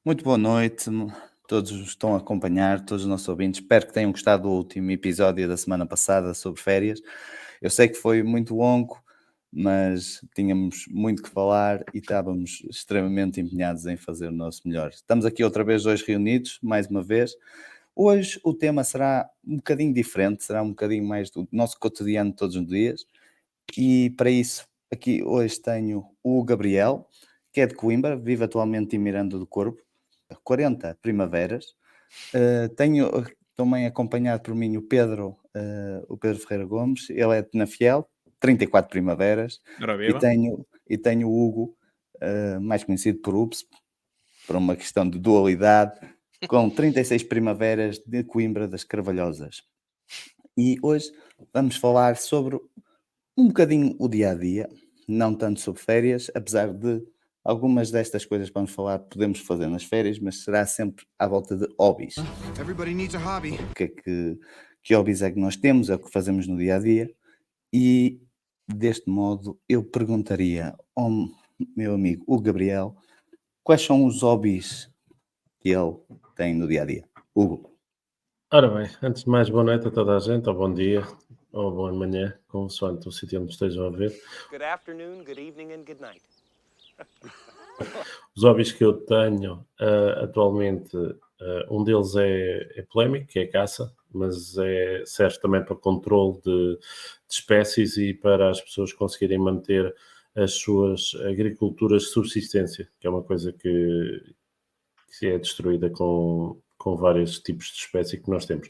Muito boa noite, todos os que estão a acompanhar, todos os nossos ouvintes. Espero que tenham gostado do último episódio da semana passada sobre férias. Eu sei que foi muito longo, mas tínhamos muito que falar e estávamos extremamente empenhados em fazer o nosso melhor. Estamos aqui outra vez hoje reunidos, mais uma vez. Hoje o tema será um bocadinho diferente, será um bocadinho mais do nosso cotidiano de todos os dias. E para isso, aqui hoje tenho o Gabriel, que é de Coimbra, vive atualmente em Miranda do Corvo, 40 primaveras. Tenho também acompanhado por mim o Pedro Ferreira Gomes, ele é de Penafiel, 34 primaveras. Ora E viva. tenho o Hugo, mais conhecido por Ups, por uma questão de dualidade, com 36 primaveras de Coimbra das Carvalhosas. E hoje vamos falar sobre um bocadinho o dia a dia, não tanto sobre férias, apesar de algumas destas coisas que vamos falar podemos fazer nas férias, mas será sempre à volta de hobbies. Everybody needs a hobby. O que hobbies é que nós temos, é o que fazemos no dia a dia, e deste modo eu perguntaria ao meu amigo o Gabriel quais são os hobbies que ele tem no dia a dia. Hugo. Ora bem, antes de mais, boa noite a toda a gente, ou bom dia, ou boa manhã, consoante o sítio onde estejam a ver. Good afternoon, good evening and good night. Os hobbies que eu tenho atualmente, um deles é polémico, que é a caça, mas serve também para controle de espécies e para as pessoas conseguirem manter as suas agriculturas de subsistência, que é uma coisa que é destruída com vários tipos de espécies que nós temos.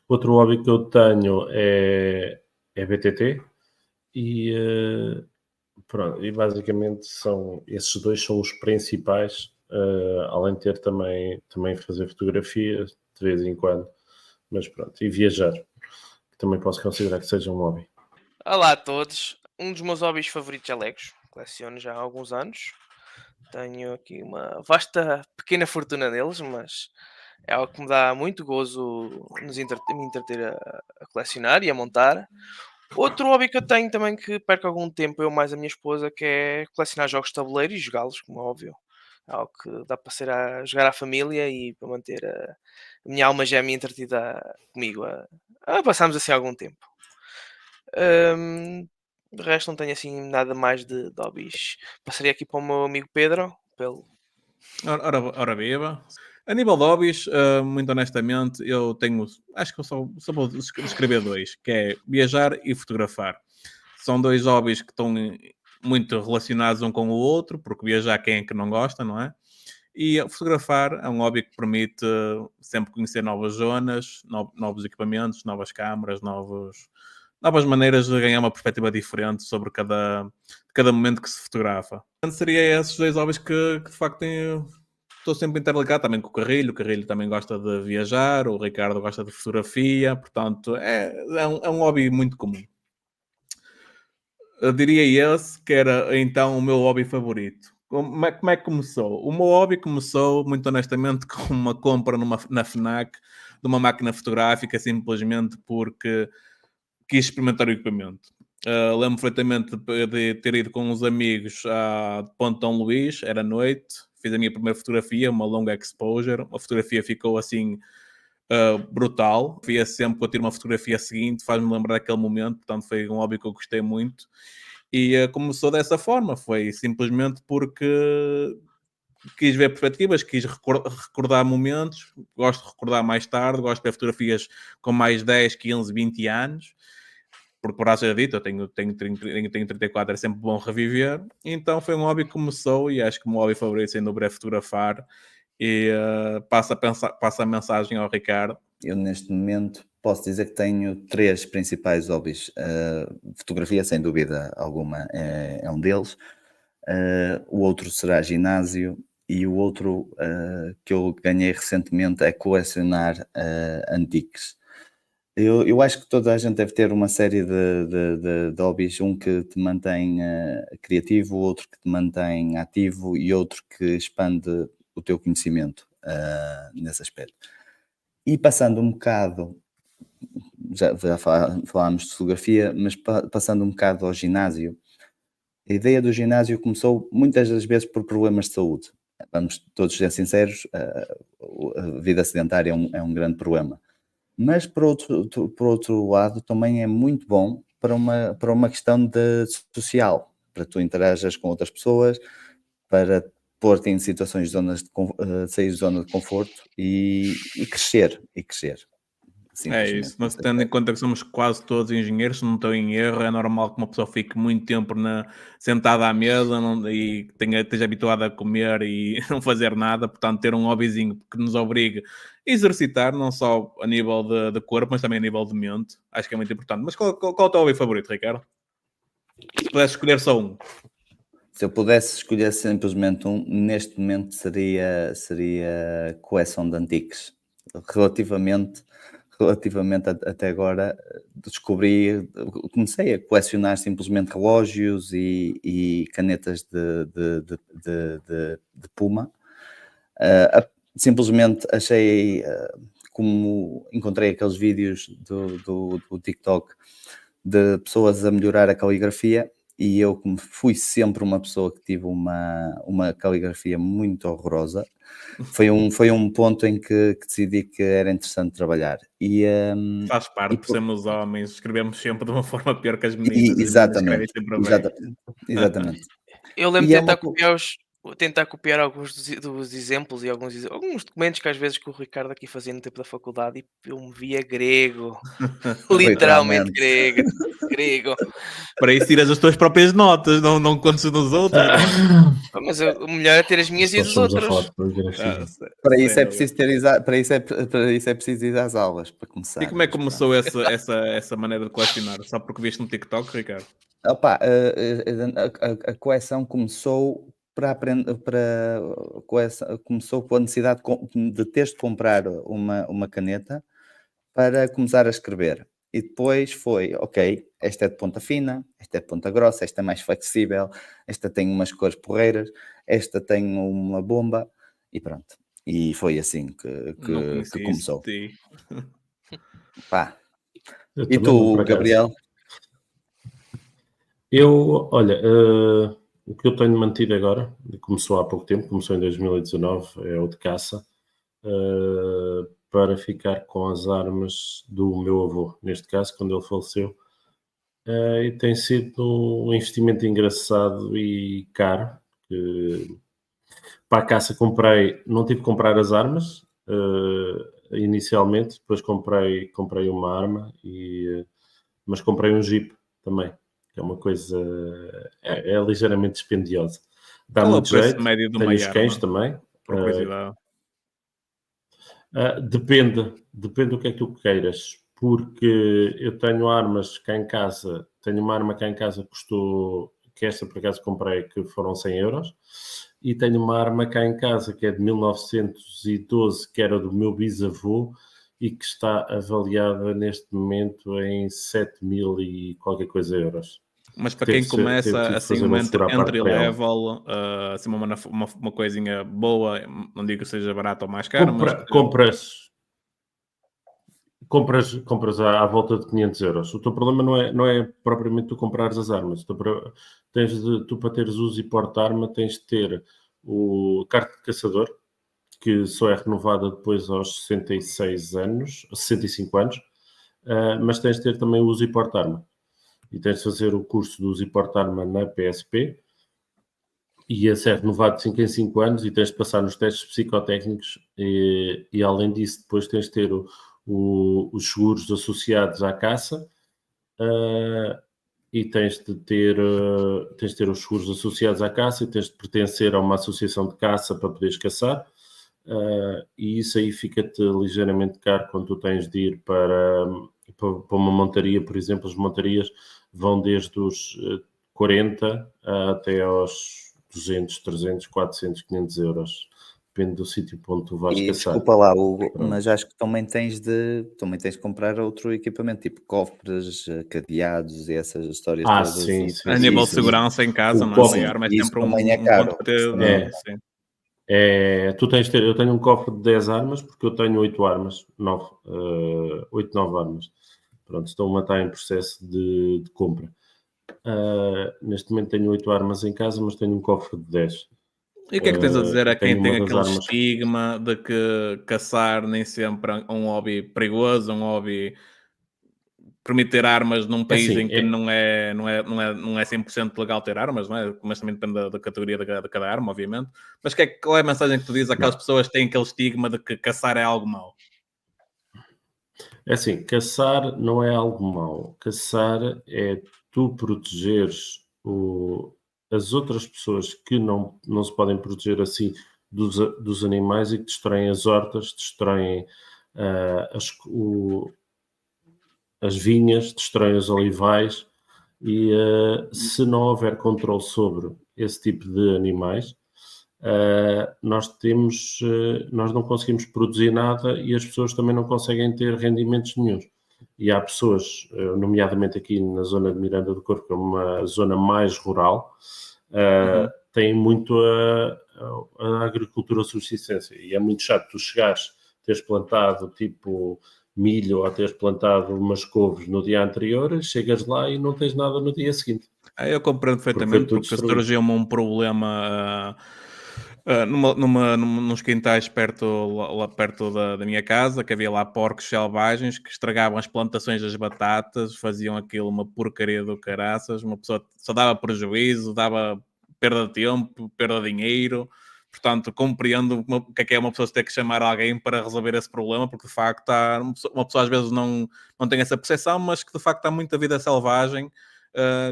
Outro hobby que eu tenho é BTT e, pronto, e basicamente esses dois são os principais, além de ter também fazer fotografia de vez em quando, mas pronto, e viajar, que também posso considerar que seja um hobby. Olá a todos. Um dos meus hobbies favoritos é Legos. Coleciono já há alguns anos. Tenho aqui uma vasta, pequena fortuna neles, mas é algo que me dá muito gozo me entreter a colecionar e a montar. Outro hobby que eu tenho também que perco algum tempo, eu mais a minha esposa, que é colecionar jogos de tabuleiro e jogá-los, como é óbvio. É algo que dá para ser jogar à família e para manter a minha alma gêmea entretida comigo, a passarmos assim algum tempo. De resto não tenho assim nada mais de hobbies. Passaria aqui para o meu amigo Pedro, pelo... Ora viva. A nível de hobbies, muito honestamente, eu tenho. Acho que eu só vou descrever dois, que é viajar e fotografar. São dois hobbies que estão muito relacionados um com o outro, porque viajar quem é que não gosta, não é? E fotografar é um hobby que permite sempre conhecer novas zonas, novos equipamentos, novas câmaras, novas maneiras de ganhar uma perspectiva diferente sobre cada momento que se fotografa. Seria esses dois hobbies que de facto estou sempre interligado também com o Carrilho também gosta de viajar, o Ricardo gosta de fotografia, portanto é um hobby muito comum. Eu diria esse que era então o meu hobby favorito. Como é que começou? O meu hobby começou, muito honestamente, com uma compra na FNAC de uma máquina fotográfica, simplesmente porque quis experimentar o equipamento. Lembro perfeitamente de ter ido com uns amigos a Ponte Dom Luís, era noite, fiz a minha primeira fotografia, uma longa exposure, a fotografia ficou assim brutal, via sempre que eu tiro uma fotografia seguinte, faz-me lembrar daquele momento, portanto foi um hobby que eu gostei muito, e começou dessa forma, foi simplesmente porque quis ver perspectivas, quis recordar momentos, gosto de recordar mais tarde, gosto de ver fotografias com mais 10, 15, 20 anos, porque por ser dito, eu tenho 34, é sempre bom reviver, então foi um hobby que começou e acho que o meu hobby favorito sem dúvida é fotografar e passa a mensagem ao Ricardo. Eu neste momento posso dizer que tenho 3 principais hobbies. Fotografia, sem dúvida alguma, é um deles. O outro será ginásio e o outro que eu ganhei recentemente é colecionar antiques. Eu acho que toda a gente deve ter uma série de hobbies, um que te mantém criativo, outro que te mantém ativo e outro que expande o teu conhecimento nesse aspecto. E passando um bocado, já falámos de fotografia, mas passando um bocado ao ginásio, a ideia do ginásio começou muitas das vezes por problemas de saúde. vamos todos ser sinceros, a vida sedentária é um grande problema. Mas, por outro lado, também é muito bom para uma questão de social, para tu interajas com outras pessoas, para pôr-te em situações sair de zona de conforto e crescer, É isso, simplesmente. mas tendo em conta que somos quase todos engenheiros, se não estou em erro, é normal que uma pessoa fique muito tempo sentada à mesa e esteja habituada a comer e não fazer nada, portanto ter um hobbyzinho que nos obrigue a exercitar, não só a nível de corpo, mas também a nível de mente, acho que é muito importante. Mas qual é o teu hobby favorito, Ricardo? Se pudesse escolher só um. Se eu pudesse escolher simplesmente um, neste momento seria coleção de antiques. Relativamente até agora, comecei a colecionar simplesmente relógios e canetas de Puma. Simplesmente achei, como encontrei aqueles vídeos do TikTok de pessoas a melhorar a caligrafia, e eu, como fui sempre uma pessoa que tive uma caligrafia muito horrorosa, foi um ponto em que decidi que era interessante trabalhar. Faz parte, Por- somos homens, escrevemos sempre de uma forma pior que as meninas. As meninas escrevem exatamente, sempre bem. exatamente. Eu lembro E de é uma co- tentar copiar alguns dos exemplos e alguns documentos que às vezes que o Ricardo aqui fazia no tempo da faculdade e eu me via grego, literalmente literalmente. grego. Para isso tiras as tuas próprias notas, não contes dos outros, não é? Mas o melhor é ter as minhas e Nós dos somos a outros. falar de caligrafia. Para isso é Sério. preciso para isso é preciso ir às aulas, para começar. E como é que Mas começou essa maneira de colecionar? Só porque viste no TikTok, Ricardo? opa, a coleção começou começou com a necessidade de teres de comprar uma caneta para começar a escrever. E depois foi, ok, esta é de ponta fina, esta é de ponta grossa, esta é mais flexível, esta tem umas cores porreiras, esta tem uma bomba, e pronto. E foi assim Não que conhecia isso começou. de ti. Pá. Eu E também não, por tu, acaso. Gabriel? Olha, o que eu tenho mantido agora, começou há pouco tempo, começou em 2019, é o de caça, para ficar com as armas do meu avô, neste caso, quando ele faleceu. E tem sido um investimento engraçado e caro. Para a caça não tive que comprar as armas inicialmente, depois comprei uma arma, mas comprei um Jeep também, que é uma coisa, é ligeiramente dispendiosa. Dá Qual é o muito preço jeito, médio de uma tenho os cães arma? também. Por curiosidade. Depende do que é que tu queiras, porque eu tenho armas cá em casa, tenho uma arma cá em casa que custou, que esta por acaso comprei, que foram 100 euros, e tenho uma arma cá em casa que é de 1912, que era do meu bisavô, e que está avaliada neste momento em 7.000 e qualquer coisa euros. Mas para quem Teve começa que assim fazer uma um furo à parte para ela. entry-level, assim, uma coisinha boa, não digo que seja barata ou mais cara, mas Compras à volta de 500 euros. O teu problema não é propriamente tu comprares as armas. Tu, para teres uso e porte de arma, tens de ter o carta de caçador, que só é renovada depois aos 65 anos, mas tens de ter também o uso e porte de arma. E tens de fazer o curso de uso e porte de arma na PSP, e esse é renovado de 5 em 5 anos, e tens de passar nos testes psicotécnicos, e além disso depois tens de ter os seguros associados à caça, e tens de ter os seguros associados à caça, e tens de pertencer a uma associação de caça para poderes caçar, e isso aí fica-te ligeiramente caro quando tu tens de ir para uma montaria. Por exemplo, as montarias vão desde os 40 até aos 200, 300, 400, 500 euros. Depende do sítio onde tu vais E caçar. desculpa lá, Hugo, Pronto. mas acho que também tens de comprar outro equipamento, tipo cofres, cadeados e essas histórias todas. Sim, E sim, a nível de isso, segurança em casa, o não é? cofre, Uma arma é isso sempre também é um caro. ponto para ter. Isso também Sim. Tu tens de ter, eu tenho um cofre de 10 armas, porque eu tenho 8 armas, 8, 9 armas. Pronto, estão uma está em processo de compra. Neste momento tenho 8 armas em casa, mas tenho um cofre de 10. E o que é que tens a dizer a quem tenho tem uma das aquele armas. estigma de que caçar nem sempre é um hobby perigoso, um hobby permite ter armas num É país assim, em que não é 100% legal ter armas, não é? Mas também depende da categoria de cada arma, obviamente. Mas qual é a mensagem que tu dizes àquelas não. pessoas que têm aquele estigma de que caçar é algo mau? É assim, caçar não é algo mau. Caçar é tu protegeres as outras pessoas que não se podem proteger assim dos animais e que destroem as hortas, destroem ah, as vinhas, destroem os olivais e se não houver controle sobre esse tipo de animais, nós não conseguimos produzir nada e as pessoas também não conseguem ter rendimentos nenhuns. E há pessoas, nomeadamente aqui na zona de Miranda do Corvo, que é uma zona mais rural, têm muito a agricultura de subsistência. E é muito chato tu chegares, teres plantado tipo milho ou teres plantado umas couves no dia anterior, chegas lá e não tens nada no dia seguinte, Eu compreendo porque foi perfeitamente, tudo porque destruído. surgiu-me um problema nos quintais lá perto da minha casa, que havia lá porcos selvagens que estragavam as plantações das batatas, faziam aquilo uma porcaria do caraças, uma pessoa só dava prejuízo, dava perda de tempo, perda de dinheiro. Portanto, compreendo o que é uma pessoa ter que chamar alguém para resolver esse problema, porque de facto uma pessoa às vezes não tem essa percepção, mas que de facto há muita vida selvagem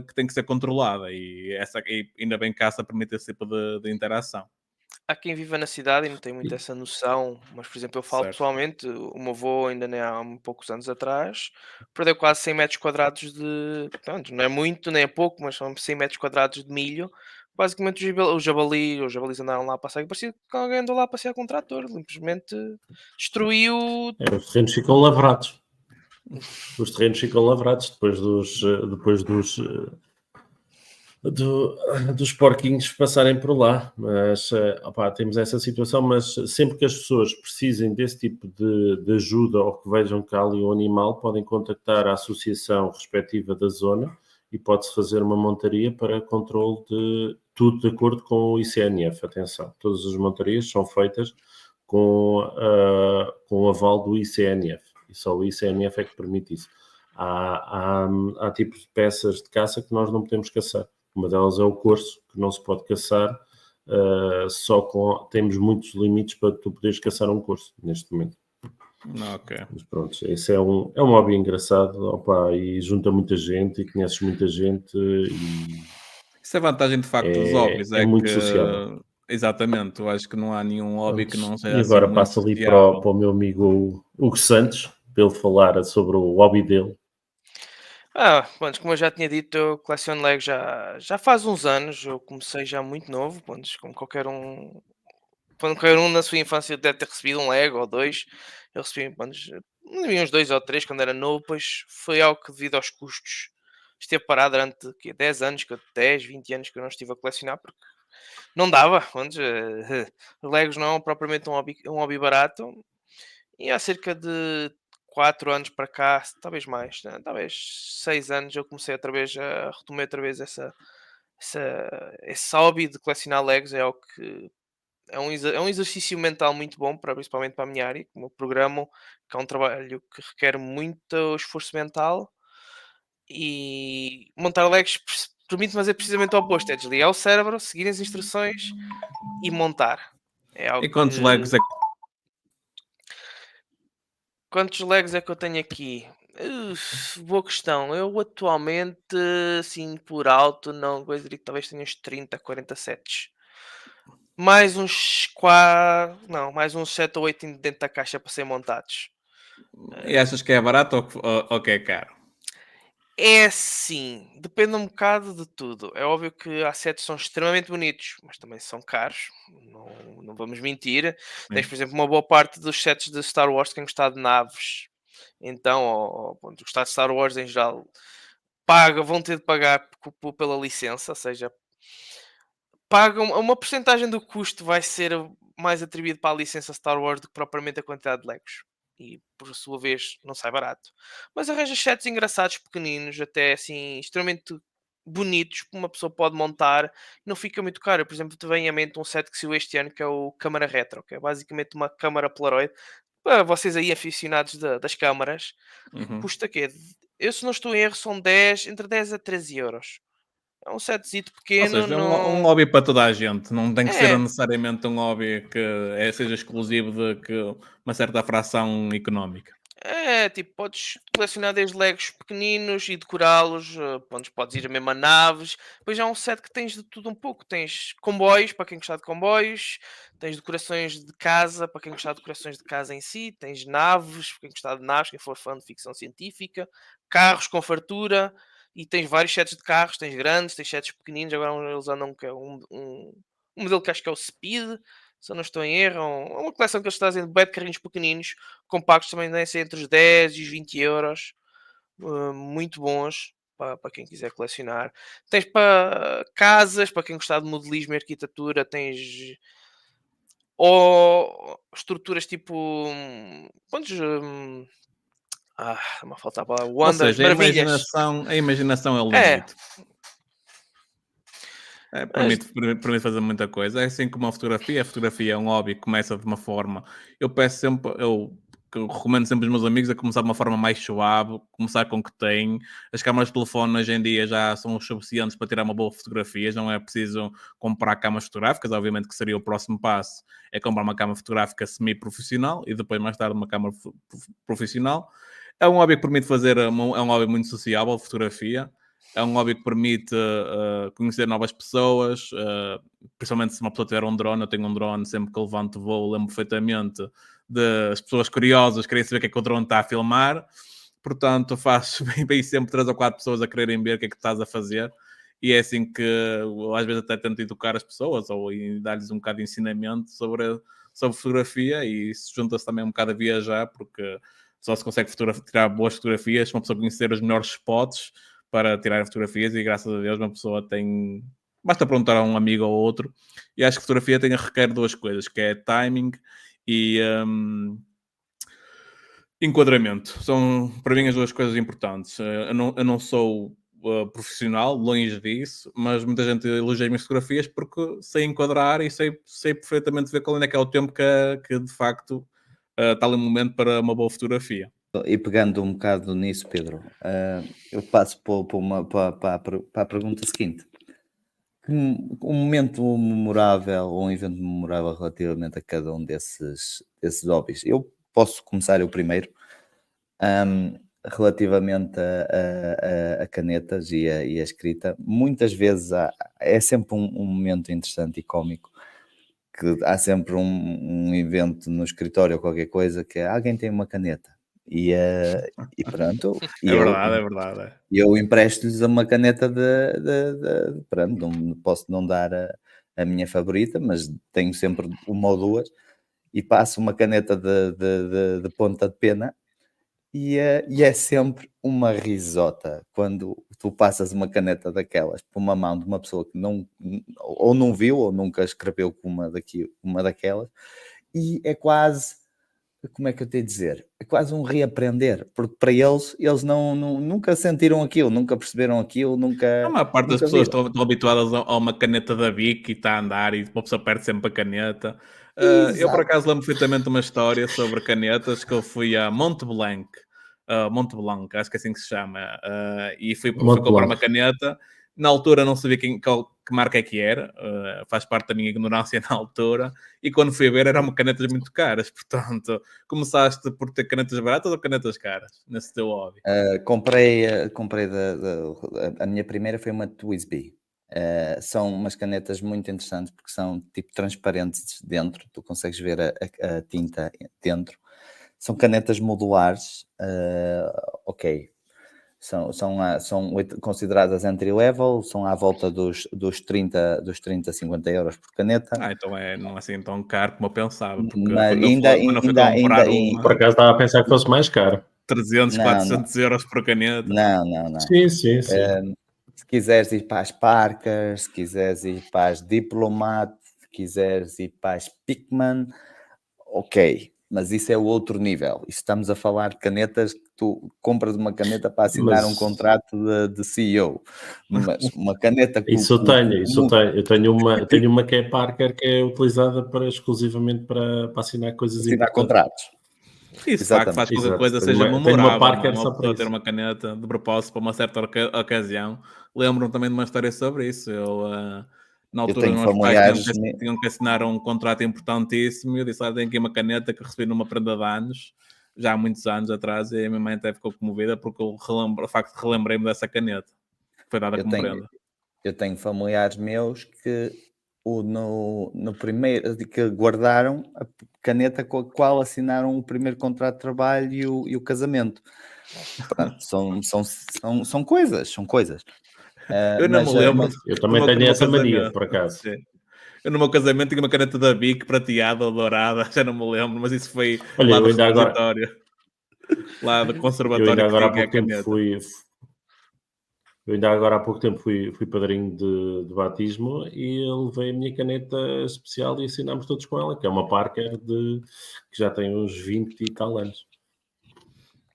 que tem que ser controlada e ainda bem que a caça permite esse tipo de interação, Há quem viva na cidade e não tem muito E- essa noção, mas, por exemplo, eu falo certo? pessoalmente, o meu avô ainda nem há poucos anos atrás perdeu quase 100 metros quadrados de, pronto, não é muito nem é pouco, mas são 100 metros quadrados de milho. Basicamente os jabalis andaram lá a passear e parecia que alguém andou lá a passear com um trator, simplesmente destruiu. os terrenos ficam lavrados. Os terrenos ficam lavrados do- dos porquinhos passarem por lá. Mas opá, temos essa situação, mas sempre que as pessoas precisem desse tipo de ajuda ou que vejam que há ali um animal, podem contactar a associação respectiva da zona e pode-se fazer uma montaria para controle de tudo de acordo com o ICNF. Atenção, todas as montarias são feitas com o aval do ICNF e só o ICNF é que permite isso. Há tipos de peças de caça que nós não podemos caçar. Uma delas é o corso, que não se pode caçar, temos muitos limites para tu poderes caçar um corso neste momento. Ok. Mas pronto, esse é um hobby engraçado, opa, e junta muita gente e conheces muita gente e Isso é a vantagem de facto dos hobbies, é é muito que sociável. exatamente, eu acho que não há nenhum hobby que Prontos. não E seja assim agora muito passo ali para sociável. o meu amigo Hugo Santos, para ele falar sobre o hobby dele. Pronto, como eu já tinha dito, eu coleciono Lego já faz uns anos, eu comecei já muito novo, pronto, como qualquer um na sua infância deve ter recebido um Lego ou dois. Eu recebi, pronto, uns dois ou três quando era novo, pois foi algo que devido aos custos esteve parado durante 10 anos, 10, 20 anos que eu não estive a colecionar, porque não dava, pronto, Legos não é propriamente um hobby barato, e há cerca de 4 anos para cá, talvez mais, né, talvez 6 anos, eu comecei outra vez retomei outra vez esse hobby de colecionar Legos. É algo que é um exercício mental muito bom, principalmente para a minha área, como eu programo, que é um trabalho que requer muito esforço mental, e montar Legos permite fazer precisamente o oposto, é desligar o cérebro, seguir as instruções e montar. É E algo quantos que. Legos é que Quantos Legos é que eu tenho aqui? Boa questão. Eu atualmente, assim, por alto, não, eu diria que talvez tenha uns 30, 40 sets. Mais uns 4, não, mais uns 7 ou 8 dentro da caixa para serem montados. e achas que é barato ou que é caro? É assim, depende um bocado de tudo. É óbvio que há sets que são extremamente bonitos, mas também são caros, não vamos mentir. Tens, Sim. por exemplo, uma boa parte dos sets de Star Wars que têm gostado de naves. Então, ou pronto, gostar de Star Wars em geral, vão ter de pagar pela licença, ou seja, pagam uma porcentagem do custo vai ser mais atribuído para a licença Star Wars do que propriamente a quantidade de Legos. E por sua vez não sai barato. Mas arranjas sets engraçados, pequeninos, até assim, extremamente bonitos que uma pessoa pode montar e não fica muito caro. Por exemplo, te vem à mente um set que saiu este ano que é o Câmara Retro, que é basicamente uma câmara Polaroid. Para vocês aí aficionados das câmaras, Uhum. custa quê? Eu, se não estou em erro, são 10, entre 10 a 13 euros. É um setzito Ou pequeno, seja, é um não... hobby para toda a gente, não tem que ser É, necessariamente um hobby que seja exclusivo de uma certa fração económica. É, tipo, podes colecionar desde Legos pequeninos e decorá-los, podes ir mesmo a naves. Depois é um set que tens de tudo um pouco. Tens comboios, para quem gostar de comboios. Tens decorações de casa, para quem gostar de decorações de casa em si. Tens naves, para quem gostar de naves, quem for fã de ficção científica. Carros com fartura. E tens vários sets de carros. Tens grandes, tens sets pequeninos. Agora eles andam com um modelo que acho que é o Speed. Se eu não estou em erro, é uma coleção que eles trazem de bué de carrinhos pequeninos, compactos também devem ser entre os 10 e os 20 euros, muito bons para quem quiser colecionar. Tens para casas, para quem gostar de modelismo e arquitetura, tens ou estruturas tipo, quantos, me falta a palavra, Ou wonders, seja, maravilhas. a imaginação é o É, limite. É, mas permite fazer muita coisa. É assim como a fotografia é um hobby que começa de uma forma. Eu peço sempre, que eu recomendo sempre aos meus amigos a começar de uma forma mais suave, começar com o que tem. As câmaras de telefone hoje em dia já são os suficientes para tirar uma boa fotografia, não é preciso comprar câmaras fotográficas, obviamente que seria o próximo passo, é comprar uma câmara fotográfica semi-profissional e depois mais tarde uma câmara profissional. É um hobby que permite fazer, é um hobby muito sociável, fotografia. É um hobby que permite conhecer novas pessoas, principalmente se uma pessoa tiver um drone. Eu tenho um drone, sempre que eu levanto voo, lembro perfeitamente das pessoas curiosas querem saber o que é que o drone está a filmar. Portanto, faço bem sempre 3 ou 4 pessoas a quererem ver o que é que estás a fazer. E é assim que eu, às vezes até tento educar as pessoas ou dar-lhes um bocado de ensinamento sobre fotografia, e isso junta-se também um bocado a viajar, porque só se consegue tirar boas fotografias se uma pessoa conhecer os melhores spots para tirar fotografias, e graças a Deus uma pessoa tem... Basta perguntar a um amigo ou outro. E acho que fotografia requer 2 coisas, que é timing e enquadramento. São, para mim, as 2 coisas importantes. Eu não sou profissional, longe disso, mas muita gente elogia as minhas fotografias porque sei enquadrar e sei perfeitamente ver qual é que é o tempo que de facto está ali um momento para uma boa fotografia. E pegando um bocado nisso, Pedro, eu passo para a pergunta seguinte. Um momento memorável ou um evento memorável relativamente a cada um desses hobbies? Eu posso começar eu primeiro, relativamente a canetas e a escrita. Muitas vezes é sempre um momento interessante e cómico, que há sempre um evento no escritório ou qualquer coisa que alguém tem uma caneta e pronto, É verdade, é verdade. É. eu empresto-lhes uma caneta pronto, não posso não dar a minha favorita, mas tenho sempre uma ou duas e passo uma caneta de ponta de pena e é sempre uma risota quando tu passas uma caneta daquelas por uma mão de uma pessoa que ou não viu ou nunca escreveu com uma daquelas, e é quase, como é que eu tenho de dizer? É quase um reaprender, porque para eles nunca sentiram aquilo, nunca perceberam aquilo, A maior parte das nunca pessoas viram. estão habituadas a uma caneta da Bic e está a andar e uma pessoa perde sempre a caneta. Eu, por Exato. acaso, lembro perfeitamente uma história sobre canetas, que eu fui a Mont Blanc, acho que é assim que se chama, e fui Monte comprar uma Blanc. caneta. Na altura não sabia que marca é que era, faz parte da minha ignorância na altura, e quando fui a ver eram canetas muito caras. Portanto, começaste por ter canetas baratas ou canetas caras nesse teu hobby? Comprei a minha primeira foi uma Twisby. São umas canetas muito interessantes porque são tipo transparentes dentro, tu consegues ver a tinta dentro. São canetas modulares, ok. São consideradas entry level, são à volta dos 30, 50 euros por caneta, Então não é assim tão caro como eu pensava, porque mas quando eu fui comprar Por uma, acaso estava a pensar que fosse mais caro. 300, não, não, 400 euros por caneta. não. Sim, sim, sim. Se quiseres ir para as Parker, se quiseres ir para as Diplomat, se quiseres ir para as Pickman, ok. mas isso é o outro nível. Isso estamos a falar de canetas que tu compras uma caneta para assinar um Mas contrato de CEO, mas uma caneta que isso eu tenho, isso eu mundo tenho. Eu tenho uma que é Parker, que é utilizada exclusivamente para assinar coisas assinar importantes. contratos. Isso, de facto, faz Exatamente. com que a Exato. coisa Tenho seja uma memorável, não é? Parker Uma só para pessoa ter isso. uma caneta de propósito para uma certa ocasião. Lembro-me também de uma história sobre isso. Na Eu altura, os tenho meus pais familiares, tinham que assinar um contrato importantíssimo e eu disse: tenho aqui uma caneta que recebi numa prenda de anos, já há muitos anos atrás, e a minha mãe até ficou comovida porque o facto de relembrei-me dessa caneta, que foi dada eu como tenho, prenda. eu tenho familiares meus que no primeiro que guardaram a caneta com a qual assinaram o primeiro contrato de trabalho e o casamento. Pronto, são coisas, são coisas. Eu não me Mas, lembro mas Eu do também meu, tenho do meu essa mania, casamento. por acaso. Sim. Eu no meu casamento tinha uma caneta da Bic prateada ou dourada, já não me lembro, mas isso foi Olha, lá do repositório, lá do eu ainda conservatório que agora há tinha a pouco tempo caneta. eu ainda agora há pouco tempo fui padrinho de batismo e ele levei a minha caneta especial e assinámos todos com ela, que é uma Parker que já tem uns 20 e tal anos.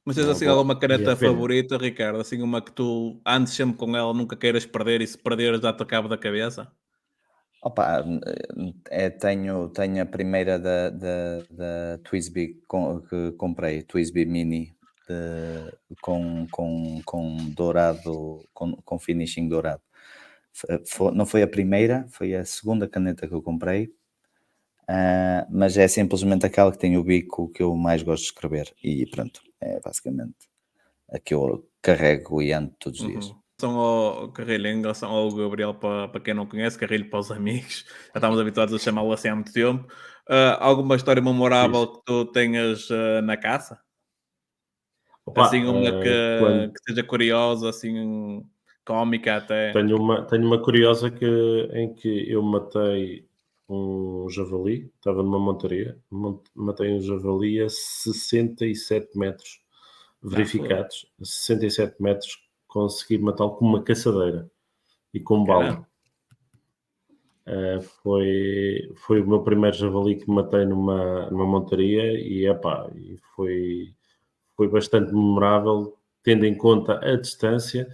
Mas tens é assim boa. alguma E caneta arrependo. favorita, Ricardo? Assim uma que tu andes sempre com ela, nunca queiras perder e se perderes já te acaba da cabeça? Opa, tenho a primeira da Twisby que comprei, Twisby Mini, com dourado, com finishing dourado. Não foi a primeira, foi a segunda caneta que eu comprei, mas é simplesmente aquela que tem o bico que eu mais gosto de escrever. E pronto, é basicamente a que eu carrego e ando todos os dias. Uhum. São ao Carrilho, são ao Gabriel para quem não conhece, Carrilho para os amigos. Já estamos habituados a chamá-lo assim há muito tempo. Alguma história Isso. memorável que tu tenhas na caça? Assim, Opa, uma quando que seja curiosa, assim, cómica até. tenho uma curiosa em que eu matei um javali, estava numa montaria, matei um javali a 67 metros Fogo. verificados, a 67 metros consegui matá-lo com uma caçadeira e com bala. Caramba. Foi o meu primeiro javali que matei numa montaria e foi bastante memorável, tendo em conta a distância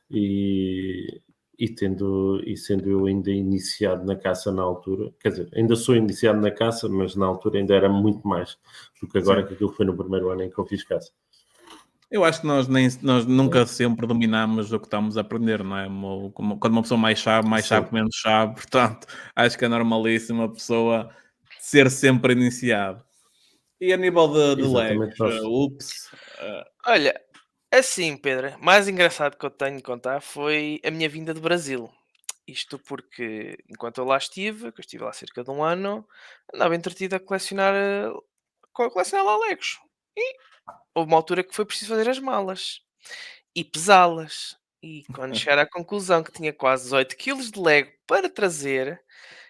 e, e sendo eu ainda iniciado na caça na altura, quer dizer, ainda sou iniciado na caça, mas na altura ainda era muito mais do que agora, Sim. que aquilo foi no primeiro ano em que eu fiz caça. Eu acho que nós nunca sempre dominamos o que estamos a aprender, não é? Quando uma pessoa mais Sim, sabe, menos sabe. Portanto, acho que é normalíssimo a pessoa ser sempre iniciado. E a nível de exatamente. Legos, Nós, ups, Olha, assim, Pedro, mais engraçado que eu tenho de contar foi a minha vinda do Brasil. Isto porque, enquanto eu lá estive, que eu estive lá cerca de um ano, andava entretido a colecionar, colecionar lá Legos. E houve uma altura que foi preciso fazer as malas e pesá-las. E quando chegar à conclusão que tinha quase 18 quilos de Lego para trazer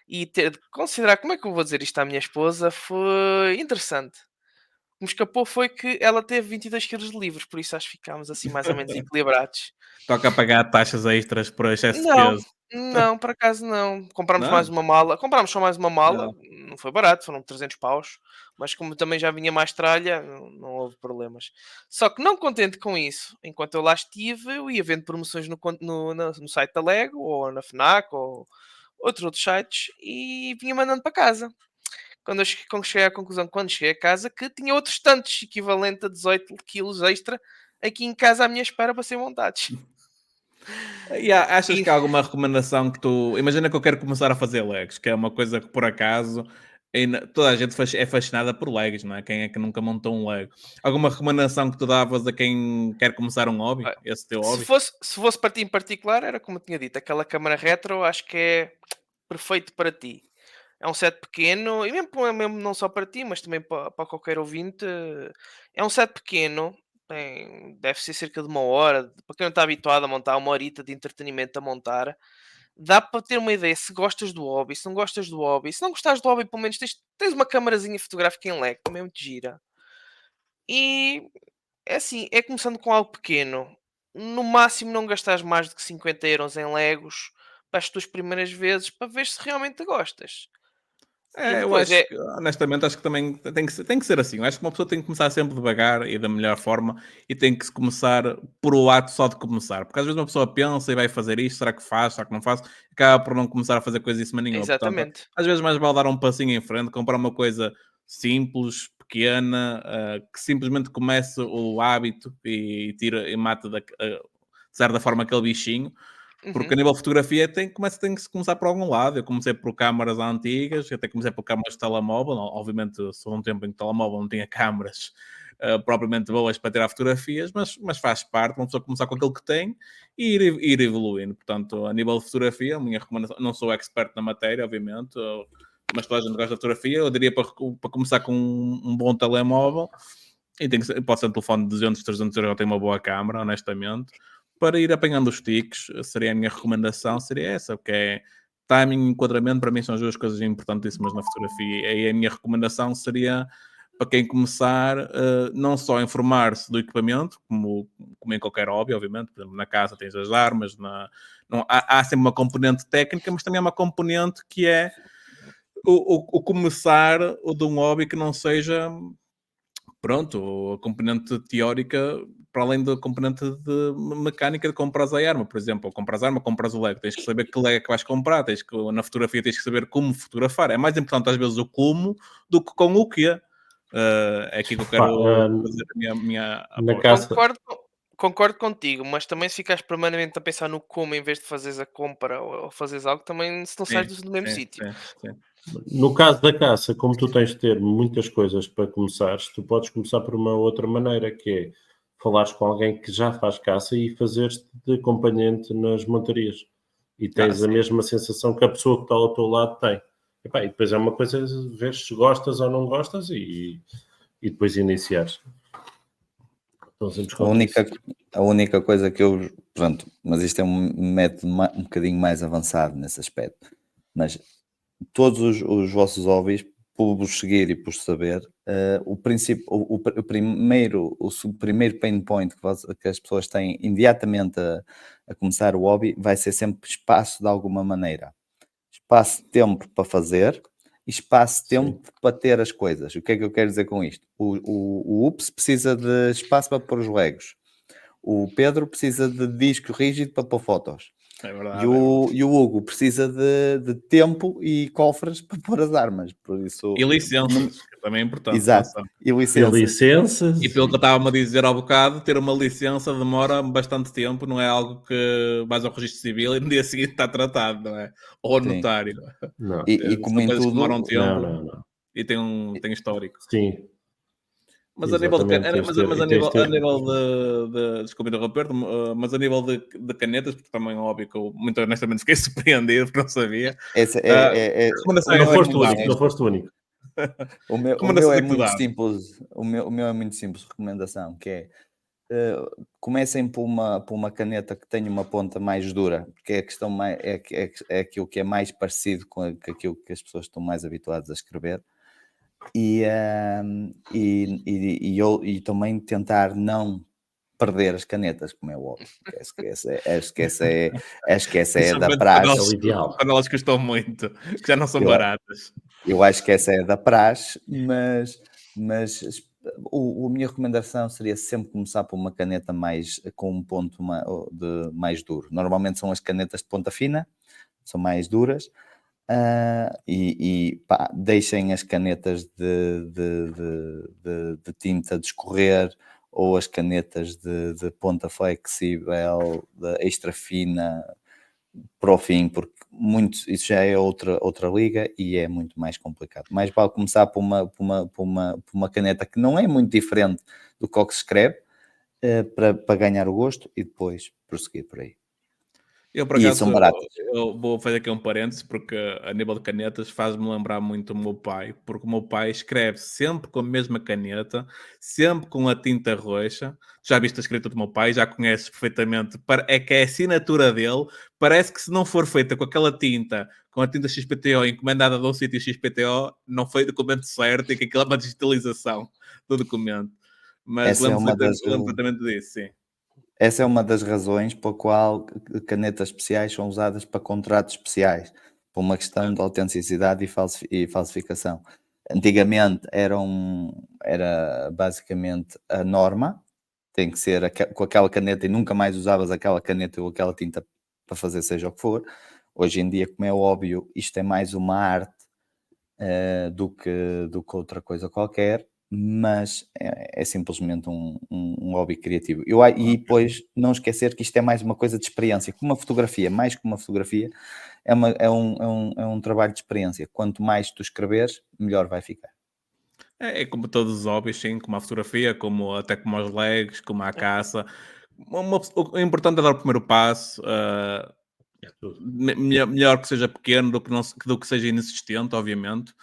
e ter de considerar como é que eu vou dizer isto à minha esposa, foi interessante. O que me escapou foi que ela teve 22 quilos de livros, por isso acho que ficámos assim mais ou menos equilibrados. toca pagar taxas extras por excesso de Não, peso. não, por acaso não. Comprámos mais Não? uma mala. Comprámos só mais uma mala, Não. não foi barato, foram 300 paus, mas como também já vinha mais tralha, não houve problemas. Só que não contente com isso, enquanto eu lá estive, eu ia vendo promoções no site da Lego, ou na Fnac, ou outros sites, e vinha mandando para casa. Quando cheguei à conclusão, quando cheguei a casa, que tinha outros tantos, equivalente a 18 quilos extra, aqui em casa à minha espera para ser montados. E achas E que há alguma recomendação que tu. Imagina que eu quero começar a fazer Legos, que é uma coisa que por acaso toda a gente é fascinada por Legos, não é? Quem é que nunca montou um Lego? Alguma recomendação que tu davas a quem quer começar um hobby? olha, Esse teu se hobby? fosse, se fosse para ti em particular, era como eu tinha dito, aquela câmara retro acho que é perfeito para ti. É um set pequeno, e mesmo não só para ti, mas também para qualquer ouvinte. É um set pequeno, deve ser cerca de uma hora. Para quem não está habituado a montar, uma horita de entretenimento a montar, dá para ter uma ideia se gostas do hobby, se não gostas do hobby. Se não gostares do hobby, pelo menos tens uma câmarazinha fotográfica em LED, também é muito gira. E é assim, é começando com algo pequeno. No máximo não gastares mais do que 50 euros em Legos para as tuas primeiras vezes, para ver se realmente gostas. Eu Pois acho é, que, honestamente, acho que também tem que ser assim. Eu acho que uma pessoa tem que começar sempre devagar e da melhor forma e tem que se começar por o ato só de começar. Porque às vezes uma pessoa pensa e vai fazer isto, será que faz, será que não faz? Acaba por não começar a fazer coisa isso nenhuma. Portanto, exatamente. às vezes mais vale dar um passinho em frente, comprar uma coisa simples, pequena, que simplesmente comece o hábito e tira e mata de certa forma aquele bichinho. Porque Uhum. a nível de fotografia tem que se começar por algum lado. Eu comecei por câmaras antigas, até comecei por câmaras de telemóvel. Obviamente, sou um tempo em que o telemóvel não tinha câmaras propriamente boas para tirar fotografias, mas faz parte, uma pessoa começar com aquilo que tem e ir evoluindo. Portanto, a nível de fotografia, a minha recomendação, não sou expert na matéria, obviamente, mas toda a gente gosta de fotografia. Eu diria para começar com um bom telemóvel, e tem que ser, pode ser um telefone de 200, 300 euros, tem uma boa câmera, honestamente, para ir apanhando os tiques. Seria a minha recomendação, seria essa, que é timing e enquadramento. Para mim são as duas coisas importantíssimas na fotografia, e a minha recomendação seria para quem começar, não só informar-se do equipamento, como em qualquer hobby, obviamente. Por exemplo, na casa tens as armas, há sempre uma componente técnica, mas também há uma componente que é o começar de um hobby que não seja, pronto, a componente teórica, para além da componente de mecânica de compras a arma, por exemplo, ou compras a arma, compras o Lego, tens que saber que Lego é que vais comprar, na fotografia tens que saber como fotografar. É mais importante às vezes o como do que com o quê. É aqui que eu quero fazer a minha Na aposta. caça, Concordo contigo, mas também se ficares permanentemente a pensar no como em vez de fazeres a compra ou fazeres algo, também se não Sim, sais do mesmo sim, sítio. sim, sim. no caso da caça, como tu tens de ter muitas coisas para começares, tu podes começar por uma outra maneira, que é falares com alguém que já faz caça e fazeres de acompanhante nas montarias. E tens a Sim. mesma sensação que a pessoa que está ao teu lado tem. E depois é uma coisa ver se gostas ou não gostas e depois iniciares. Estão sempre A contra isso. única, a única coisa que eu. Pronto, mas isto é um método um bocadinho mais avançado nesse aspecto. Mas todos os vossos hobbies, por vos seguir e por saber, o princípio, o primeiro pain point que as pessoas têm imediatamente a começar o hobby vai ser sempre espaço de alguma maneira. Espaço de tempo para fazer e espaço de Sim. tempo para ter as coisas. O que é que eu quero dizer com isto? O UPS precisa de espaço para pôr os legos. O Pedro precisa de disco rígido para pôr fotos. É verdade, E o Hugo precisa de tempo e cofres para pôr as armas. Por isso, E licenças, que também é importante, exato. atenção. E E licenças. licenças. E pelo que eu estava a dizer ao bocado, ter uma licença demora bastante tempo, não é algo que vais ao registro civil e no dia seguinte está tratado, não é? Ou ao Sim. notário. Não, E como São em coisas que demoram tudo, tempo não. e tem histórico. Sim, Mas a nível de, exatamente. Tens de ter, mas e tens de a ter. nível desculpa interromper-te, mas a nível de canetas, porque também é óbvio que eu, muito honestamente, fiquei surpreendido, porque não sabia. essa Que recomendação Não é que foste me o único, dás? não foste o único. o meu Recomendações é é que tu muito dás? simples. O meu é muito simples, recomendação, que é comecem por uma caneta que tenha uma ponta mais dura, porque é a questão mais, é aquilo que é mais parecido com aquilo que as pessoas estão mais habituadas a escrever. E também tentar não perder as canetas, como é óbvio. Acho que essa é da Principalmente É o praxe. ideal. quando elas custam muito, que já não são Eu, baratas. eu acho que essa é da praxe, mas a minha recomendação seria sempre começar por uma caneta com um ponto mais duro. Normalmente são as canetas de ponta fina, são mais duras. Pá, deixem as canetas de tinta de escorrer ou as canetas de ponta flexível, extra fina, para o fim, porque isso já é outra liga e é muito mais complicado. Mais vale começar por uma caneta que não é muito diferente do que se escreve, para ganhar o gosto e depois prosseguir por aí. Eu, por E acaso, são baratas. eu vou fazer aqui um parênteses, porque a nível de canetas faz-me lembrar muito o meu pai, porque o meu pai escreve sempre com a mesma caneta, sempre com a tinta roxa. Já viste a escrita do meu pai, já conheces perfeitamente, é que é a assinatura dele. Parece que se não for feita com aquela tinta, com a tinta XPTO encomendada de um sítio XPTO, não foi o documento certo e que aquilo é uma digitalização do documento. Mas Essa é lembro uma das, perfeitamente disso, sim. Essa é uma das razões pela qual canetas especiais são usadas para contratos especiais, por uma questão de autenticidade e falsificação. Antigamente era basicamente a norma, tem que ser com aquela caneta e nunca mais usavas aquela caneta ou aquela tinta para fazer seja o que for. Hoje em dia, como é óbvio, isto é mais uma arte do que outra coisa qualquer, mas é simplesmente um hobby criativo. E depois não esquecer que isto é mais uma coisa de experiência, como uma fotografia, mais que uma fotografia, é um trabalho de experiência. Quanto mais tu escreveres, melhor vai ficar. É como todos os hobbies, sim, como a fotografia, até como os legs, como a caça. O importante é dar o primeiro passo. Melhor que seja pequeno do que seja inexistente, obviamente.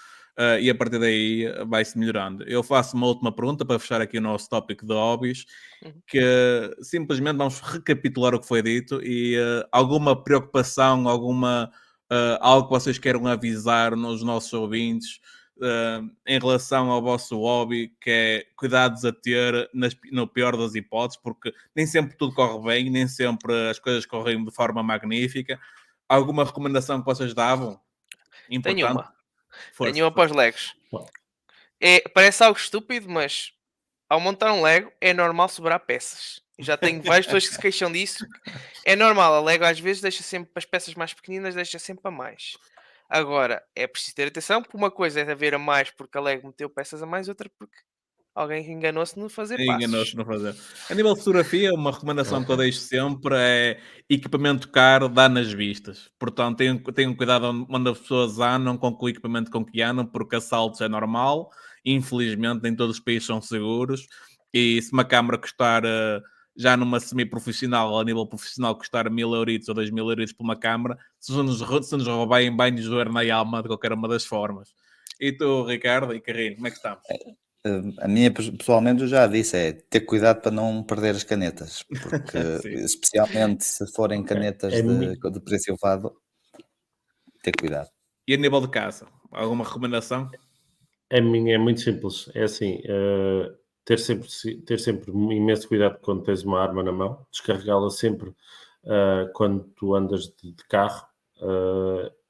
E a partir daí vai-se melhorando. Eu faço uma última pergunta para fechar aqui o nosso tópico de hobbies, que simplesmente vamos recapitular o que foi dito e alguma preocupação, algo que vocês queiram avisar nos nossos ouvintes em relação ao vosso hobby, que é cuidados a ter no pior das hipóteses, porque nem sempre tudo corre bem, nem sempre as coisas correm de forma magnífica. Alguma recomendação que vocês davam? Tenho Importante? uma. Tenho uma para os Legos. Bom. Parece algo estúpido, mas ao montar um Lego é normal sobrar peças. Já tenho várias pessoas que se queixam disso. É normal, a Lego às vezes deixa sempre as peças mais pequeninas, deixa sempre a mais. Agora, é preciso ter atenção, porque uma coisa é haver a mais porque a Lego meteu peças a mais, outra porque alguém enganou-se no fazer Enganou-se passos. não fazer. A nível de fotografia, uma recomendação que eu deixo sempre é equipamento caro dá nas vistas. Portanto, tenham cuidado onde as pessoas andam com o equipamento com que andam, porque assaltos é normal. Infelizmente, nem todos os países são seguros. E se uma câmara custar, já numa semi-profissional, a nível profissional, custar 1000 euritos ou 2000 euritos por uma câmara, se nos roubarem, bem nos doer na alma de qualquer uma das formas. E tu, Ricardo e Carrinho, como é que estamos? A minha, pessoalmente, eu já disse, é ter cuidado para não perder as canetas, porque Sim. especialmente se forem canetas de preço elevado, ter cuidado. E a nível de caça, alguma recomendação? A minha é muito simples. É assim, ter sempre imenso cuidado quando tens uma arma na mão, descarregá-la sempre quando tu andas de carro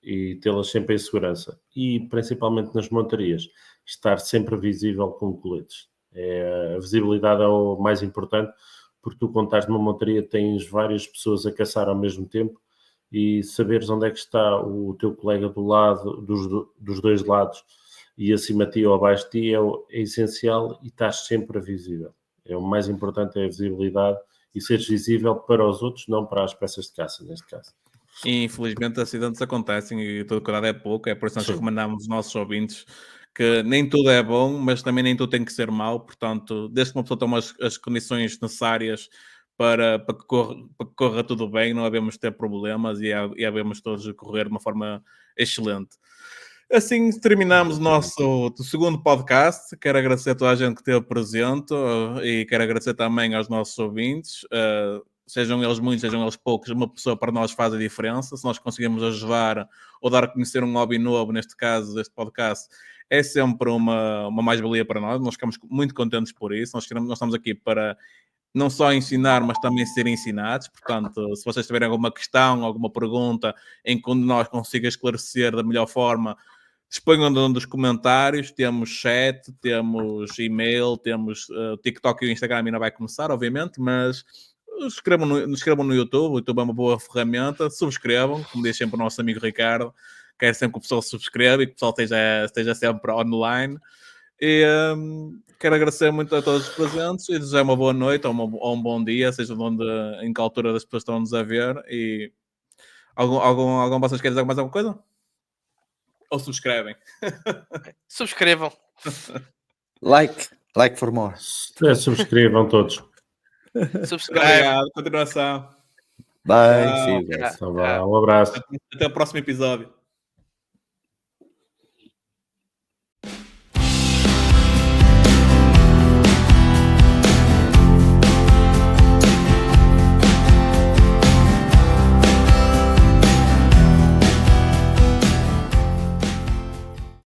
e tê-las sempre em segurança. E principalmente nas montarias, estar sempre visível com coletes. A visibilidade é o mais importante, porque tu, quando estás numa montaria, tens várias pessoas a caçar ao mesmo tempo e saberes onde é que está o teu colega do lado, dos dois lados, e acima de ti ou abaixo de ti é essencial, e estás sempre visível. O mais importante é a visibilidade e seres visível para os outros, não para as peças de caça, neste caso. E, infelizmente, acidentes acontecem e todo cuidado é pouco. É por isso que nós recomendamos aos nossos ouvintes que nem tudo é bom, mas também nem tudo tem que ser mau. Portanto, desde que uma pessoa tome as condições necessárias para que corra tudo bem, não havemos ter problemas e havemos todos correr de uma forma excelente. Assim terminamos o nosso segundo podcast. Quero agradecer a toda a gente que esteve presente e quero agradecer também aos nossos ouvintes. Sejam eles muitos, sejam eles poucos, uma pessoa para nós faz a diferença. Se nós conseguimos ajudar ou dar a conhecer um hobby novo, neste caso, este podcast, é sempre uma mais-valia para nós. Nós ficamos muito contentes por isso. Nós estamos aqui para não só ensinar, mas também ser ensinados. Portanto, se vocês tiverem alguma questão, alguma pergunta em que nós consiga esclarecer da melhor forma, exponham nos comentários. Temos chat, temos e-mail, temos TikTok e o Instagram ainda vai começar, obviamente, mas escrevam no YouTube. O YouTube é uma boa ferramenta. Subscrevam, como diz sempre o nosso amigo Ricardo, quer sempre que o pessoal subscreva e que o pessoal esteja sempre online. E quero agradecer muito a todos os presentes e desejar uma boa noite ou um bom dia, seja em que altura das pessoas estão-nos a ver. E algum vocês querem dizer mais alguma coisa? Ou subscrevem? Subscrevam. Like for more. Subscrevam todos. Subscrevam. Obrigado, continuação. Bye, Tchau. see you guys. Então, vá, um abraço. Até o próximo episódio.